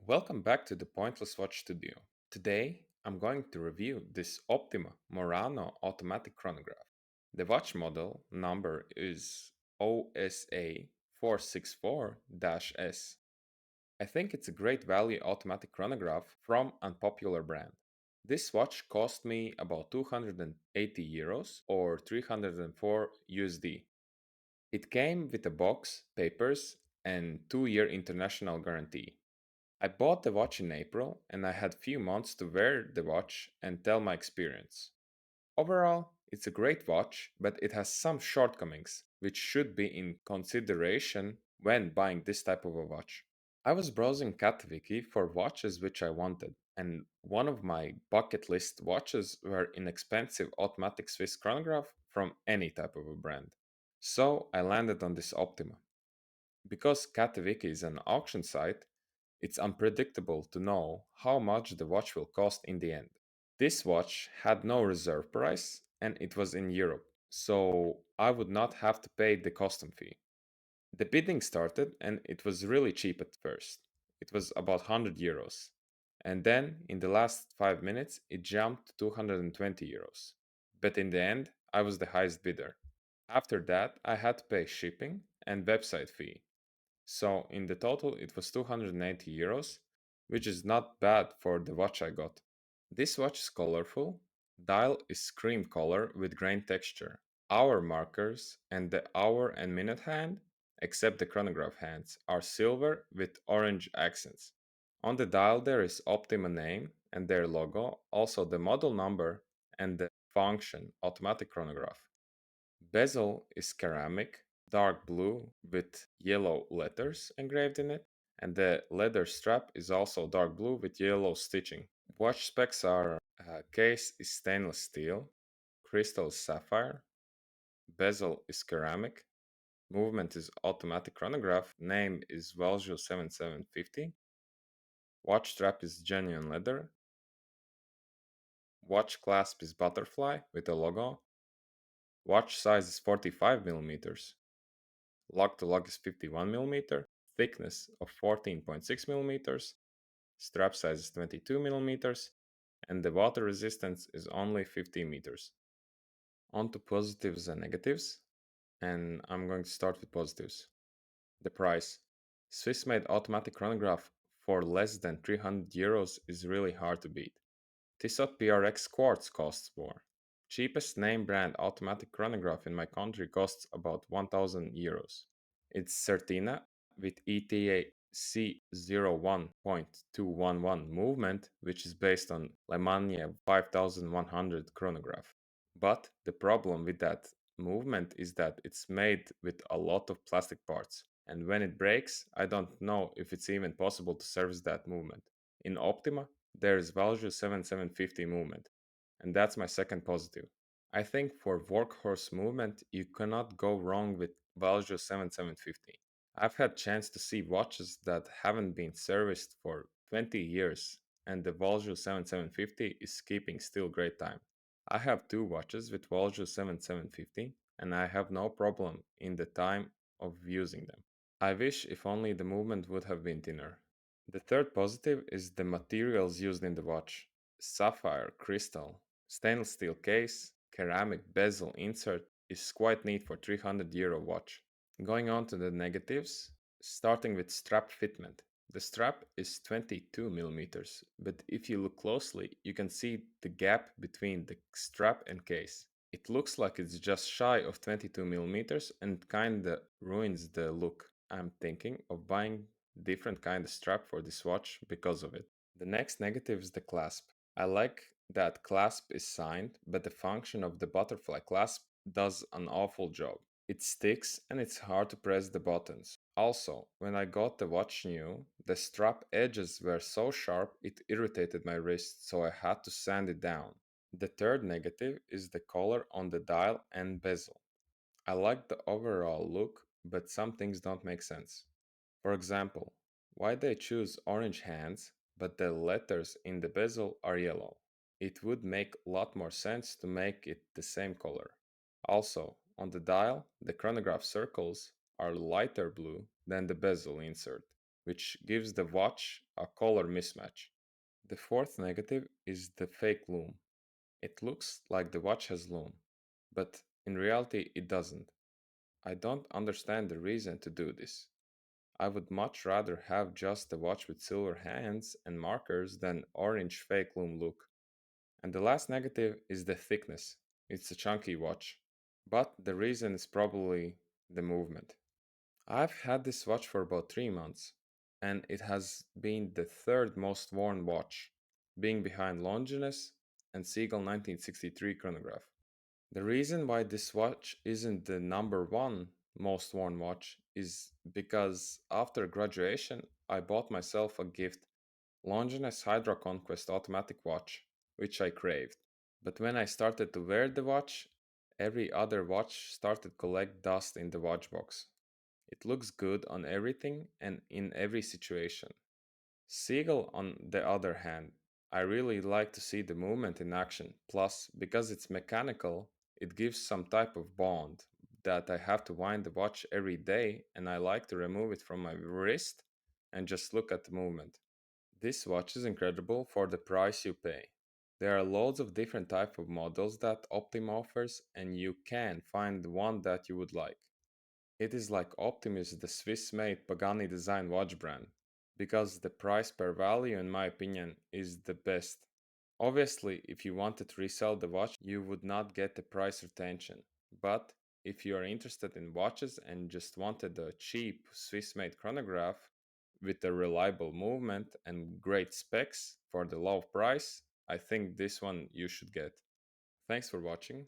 Welcome back to the Pointless Watch Studio. Today, I'm going to review this Optima Morano automatic chronograph. The watch model number is OSA 464-S. I think it's a great value automatic chronograph from unpopular brand. This watch cost me about 280 euros or 304 USD. It came with a box, papers, and 2-year international guarantee. I bought the watch in April and I had few months to wear the watch and tell my experience. Overall, it's a great watch, but it has some shortcomings which should be in consideration when buying this type of a watch. I was browsing CatWiki for watches which I wanted, and one of my bucket list watches were inexpensive automatic Swiss chronograph from any type of a brand. So I landed on this Optima. Because CatWiki is an auction site, it's unpredictable to know how much the watch will cost in the end. This watch had no reserve price and it was in Europe, so I would not have to pay the custom fee. The bidding started and it was really cheap at first. It was about 100 euros. And then in the last 5 minutes it jumped to 220 euros. But in the end, I was the highest bidder. After that, I had to pay shipping and website fee. So in the total, it was 280 euros, which is not bad for the watch I got. This watch is colorful. Dial is cream color with grain texture. Hour markers and the hour and minute hand, except the chronograph hands, are silver with orange accents. On the dial there is Optima name and their logo, also the model number and the function automatic chronograph. Bezel is ceramic, dark blue with yellow letters engraved in it, and the leather strap is also dark blue with yellow stitching. Watch specs are case is stainless steel, crystal is sapphire, bezel is ceramic, movement is automatic chronograph, name is Valjo 7750, watch strap is genuine leather, watch clasp is butterfly with a logo, watch size is 45 millimeters. Lug to lug is 51 mm, thickness of 14.6 mm, strap size is 22 mm, and the water resistance is only 50 meters. On to positives and negatives, and I'm going to start with positives. The price. Swiss made automatic chronograph for less than 300 euros is really hard to beat. Tissot PRX Quartz costs more. Cheapest name brand automatic chronograph in my country costs about 1000 euros. It's Certina with ETA C01.211 movement, which is based on Lemania 5100 chronograph. But the problem with that movement is that it's made with a lot of plastic parts, and when it breaks, I don't know if it's even possible to service that movement. In Optima, there is Valjo 7750 movement, and that's my second positive. I think for workhorse movement, you cannot go wrong with Valjo 7750. I've had chance to see watches that haven't been serviced for 20 years, and the Valjo 7750 is keeping still great time. I have two watches with Valjo 7750, and I have no problem in the time of using them. I wish if only the movement would have been thinner. The third positive is the materials used in the watch. Sapphire, crystal, stainless steel case, ceramic bezel insert is quite neat for 300 euro watch. Going on to the negatives, starting with strap fitment. The strap is 22 millimeters, but if you look closely, you can see the gap between the strap and case. It looks like it's just shy of 22 millimeters and kinda ruins the look. I'm thinking of buying different kind of strap for this watch because of it. The next negative is the clasp. I like that clasp is signed, but the function of the butterfly clasp does an awful job. It sticks and it's hard to press the buttons. Also, when I got the watch new, the strap edges were so sharp it irritated my wrist, so I had to sand it down. The third negative is the color on the dial and bezel. I like the overall look, but some things don't make sense. For example, why they choose orange hands, but the letters in the bezel are yellow. It would make a lot more sense to make it the same color. Also, on the dial, the chronograph circles are lighter blue than the bezel insert. which gives the watch a color mismatch. The fourth negative is the fake loom. It looks like the watch has loom, but in reality it doesn't. I don't understand the reason to do this. I would much rather have just a watch with silver hands and markers than orange fake loom look. And the last negative is the thickness. It's a chunky watch. But the reason is probably the movement. I've had this watch for about 3 months, and it has been the third most worn watch, being behind Longinus and Siegel 1963 chronograph. The reason why this watch isn't the number one most worn watch is because after graduation I bought myself a gift Longinus Hydra Conquest automatic watch, which I craved. But when I started to wear the watch, every other watch started collect dust in the watch box. It looks good on everything and in every situation. Siegel, on the other hand, I really like to see the movement in action. Plus, because it's mechanical, it gives some type of bond that I have to wind the watch every day and I like to remove it from my wrist and just look at the movement. This watch is incredible for the price you pay. There are loads of different type of models that Optima offers and you can find the one that you would like. It is like Optimus, the Swiss-made Pagani design watch brand, because the price per value in my opinion is the best. Obviously, if you wanted to resell the watch, you would not get the price retention. But if you are interested in watches and just wanted a cheap Swiss-made chronograph with a reliable movement and great specs for the low price, I think this one you should get. Thanks for watching.